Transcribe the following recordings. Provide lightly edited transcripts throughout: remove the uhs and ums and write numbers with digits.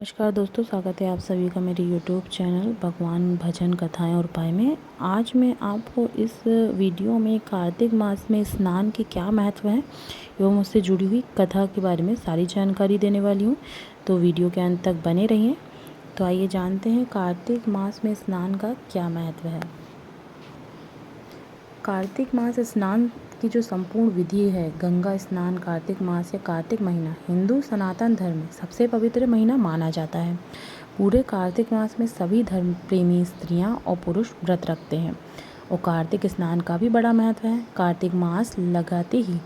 नमस्कार दोस्तों, स्वागत है आप सभी का मेरे YouTube चैनल भगवान भजन कथाएं और उपाय में। आज मैं आपको इस वीडियो में कार्तिक मास में स्नान के क्या महत्व है एवं उससे जुड़ी हुई कथा के बारे में सारी जानकारी देने वाली हूँ। तो वीडियो के अंत तक बने रहिए। तो आइए जानते हैं कार्तिक मास में स्नान का क्या महत्व है। कार्तिक मास स्नान की जो संपूर्ण विधि है, गंगा स्नान कार्तिक मास या कार्तिक महीना हिंदू सनातन धर्म में सबसे पवित्र महीना माना जाता है। पूरे कार्तिक मास में सभी धर्म प्रेमी स्त्रियां और पुरुष व्रत रखते हैं और कार्तिक स्नान का भी बड़ा महत्व है। कार्तिक मास लगाते ही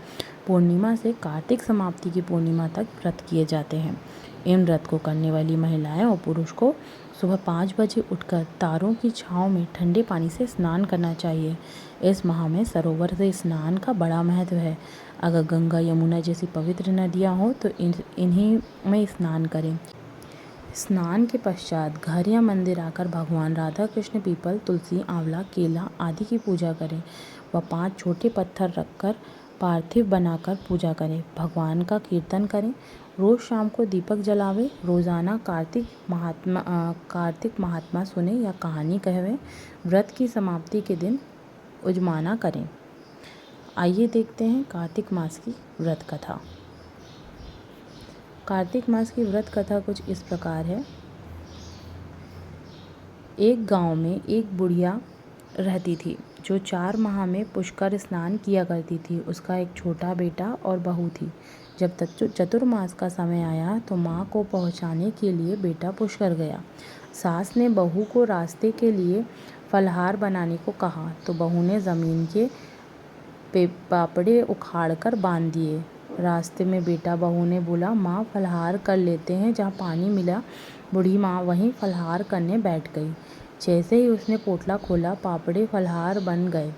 पूर्णिमा से कार्तिक समाप्ति की पूर्णिमा तक व्रत किए जाते हैं। इन व्रत को करने वाली महिलाएं और पुरुष को सुबह 5 बजे उठकर तारों की छांव में ठंडे पानी से स्नान करना चाहिए। इस माह में सरोवर से स्नान का बड़ा महत्व है। अगर गंगा यमुना जैसी पवित्र नदियां हो तो इन्हीं में स्नान करें। स्नान के पश्चात घर या मंदिर आकर भगवान राधा कृष्ण, पीपल, तुलसी, आंवला, केला आदि की पूजा करें व 5 छोटे पत्थर रखकर पार्थिव बनाकर पूजा करें। भगवान का कीर्तन करें। रोज़ शाम को दीपक जलावें। रोज़ाना कार्तिक महात्मा सुने या कहानी कहें। व्रत की समाप्ति के दिन उजमाना करें। आइए देखते हैं कार्तिक मास की व्रत कथा। कार्तिक मास की व्रत कथा कुछ इस प्रकार है। एक गांव में एक बुढ़िया रहती थी जो 4 माह में पुष्कर स्नान किया करती थी। उसका एक छोटा बेटा और बहू थी। जब तक चतुर्मास का समय आया तो माँ को पहुँचाने के लिए बेटा पुष्कर गया। सास ने बहू को रास्ते के लिए फलहार बनाने को कहा तो बहू ने ज़मीन के पापड़े उखाड़कर बांध दिए। रास्ते में बेटा बहू ने बोला, माँ फलहार कर लेते हैं। जहाँ पानी मिला बूढ़ी माँ वहीं फलहार करने बैठ गई। जैसे ही उसने पोटला खोला पापड़े फलहार बन गए।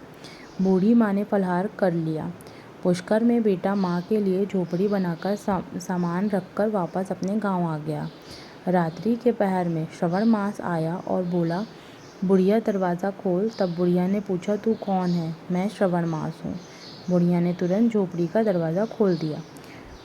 बूढ़ी माँ ने फलहार कर लिया। पुष्कर में बेटा माँ के लिए झोपड़ी बनाकर सामान रखकर वापस अपने गांव आ गया। रात्रि के पहर में श्रवण मास आया और बोला, बुढ़िया दरवाज़ा खोल। तब बुढ़िया ने पूछा, तू कौन है? मैं श्रवण मास हूँ। बुढ़िया ने तुरंत झोपड़ी का दरवाज़ा खोल दिया।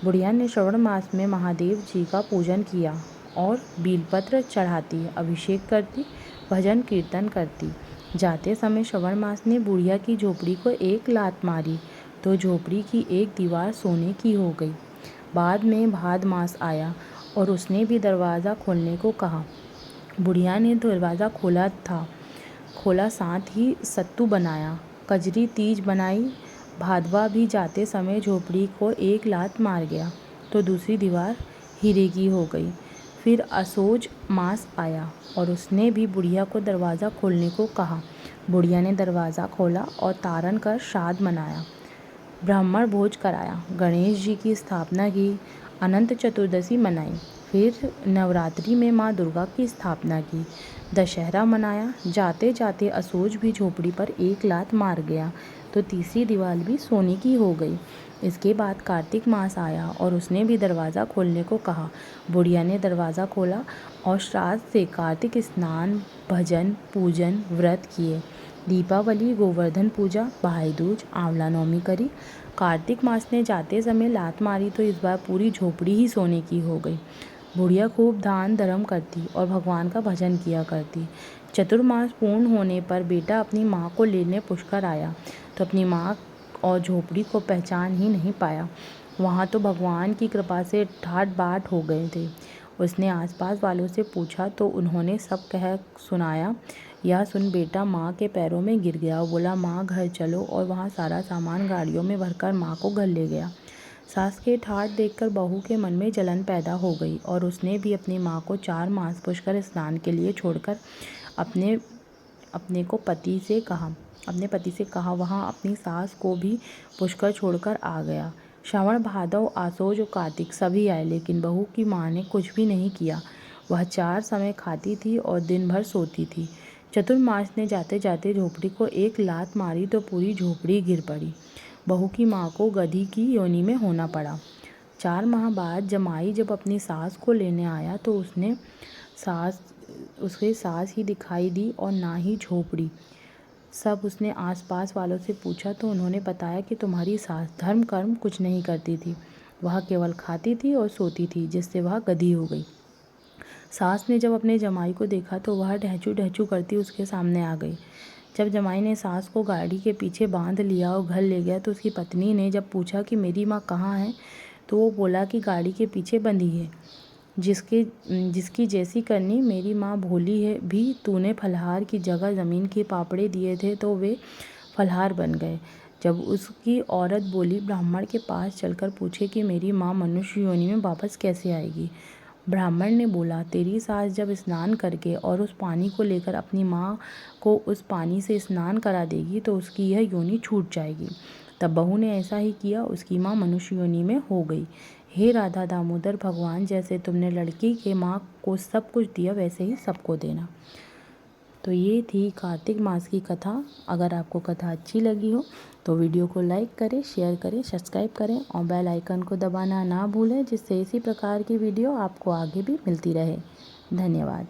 बुढ़िया ने श्रवण मास में महादेव जी का पूजन किया और बीलपत्र चढ़ाती, अभिषेक करती, भजन कीर्तन करती। जाते समय श्रवण मास ने बुढ़िया की झोपड़ी को एक लात मारी तो झोपड़ी की एक दीवार सोने की हो गई। बाद में भाद मास आया और उसने भी दरवाज़ा खोलने को कहा। बुढ़िया ने दरवाज़ा खोला, साथ ही सत्तू बनाया, कजरी तीज बनाई। भादवा भी जाते समय झोपड़ी को एक लात मार गया तो दूसरी दीवार हीरे की हो गई। फिर असोज मास आया और उसने भी बुढ़िया को दरवाज़ा खोलने को कहा। बुढ़िया ने दरवाज़ा खोला और तारन कर श्राद्ध मनाया, ब्राह्मण भोज कराया, गणेश जी की स्थापना की, अनंत चतुर्दशी मनाई। फिर नवरात्रि में माँ दुर्गा की स्थापना की, दशहरा मनाया। जाते जाते असोज भी झोपड़ी पर एक लात मार गया तो तीसरी दीवार भी सोने की हो गई। इसके बाद कार्तिक मास आया और उसने भी दरवाज़ा खोलने को कहा। बुढ़िया ने दरवाज़ा खोला और श्राद्ध से कार्तिक स्नान, भजन, पूजन, व्रत किए। दीपावली, गोवर्धन पूजा, भाई दूज, आंवला नवमी करी। कार्तिक मास ने जाते समय लात मारी तो इस बार पूरी झोपड़ी ही सोने की हो गई। बुढ़िया खूब दान धर्म करती और भगवान का भजन किया करती। चतुर्मास पूर्ण होने पर बेटा अपनी माँ को लेने पुष्कर आया तो अपनी माँ और झोपड़ी को पहचान ही नहीं पाया। वहाँ तो भगवान की कृपा से ठाट बाट हो गए थे। उसने आसपास वालों से पूछा तो उन्होंने सब कह सुनाया। यह सुन बेटा माँ के पैरों में गिर गया और बोला, माँ घर चलो, और वहाँ सारा सामान गाड़ियों में भरकर माँ को घर ले गया। सास के ठाट देखकर बहू के मन में जलन पैदा हो गई और उसने भी अपनी माँ को 4 मास पुष्कर स्नान के लिए छोड़कर अपने पति से कहा वहाँ अपनी सास को भी पुष्कर छोड़कर आ गया। श्रावण, भादव, आसोज और कार्तिक सभी आए लेकिन बहू की माँ ने कुछ भी नहीं किया। वह 4 समय खाती थी और दिन भर सोती थी। चतुर्मास ने जाते जाते झोपड़ी को एक लात मारी तो पूरी झोपड़ी गिर पड़ी। बहू की माँ को गधी की योनि में होना पड़ा। 4 माह बाद जमाई जब अपनी सास को लेने आया तो उसके सास ही दिखाई दी और ना ही झोपड़ी। सब उसने आसपास वालों से पूछा तो उन्होंने बताया कि तुम्हारी सास धर्म कर्म कुछ नहीं करती थी, वह केवल खाती थी और सोती थी, जिससे वह गधी हो गई। सास ने जब अपने जमाई को देखा तो वह ढहचू ढहचू करती उसके सामने आ गई। जब जमाई ने सास को गाड़ी के पीछे बांध लिया और घर ले गया तो उसकी पत्नी ने जब पूछा कि मेरी माँ कहाँ है, तो वो बोला कि गाड़ी के पीछे बंधी है। जिसकी जैसी करनी मेरी माँ भोली है भी, तूने फलहार की जगह ज़मीन के पापड़े दिए थे तो वे फलहार बन गए। जब उसकी औरत बोली, ब्राह्मण के पास चलकर पूछे कि मेरी माँ मनुष्य योनि में वापस कैसे आएगी। ब्राह्मण ने बोला, तेरी सास जब स्नान करके और उस पानी को लेकर अपनी माँ को उस पानी से स्नान करा देगी तो उसकी यह योनि छूट जाएगी। तब बहू ने ऐसा ही किया, उसकी माँ मनुष्य योनि में हो गई। हे राधा दामोदर भगवान, जैसे तुमने लड़की के माँ को सब कुछ दिया वैसे ही सबको देना। तो ये थी कार्तिक मास की कथा। अगर आपको कथा अच्छी लगी हो तो वीडियो को लाइक करें, शेयर करें, सब्सक्राइब करें और बेल आइकन को दबाना ना भूलें, जिससे इसी प्रकार की वीडियो आपको आगे भी मिलती रहे। धन्यवाद।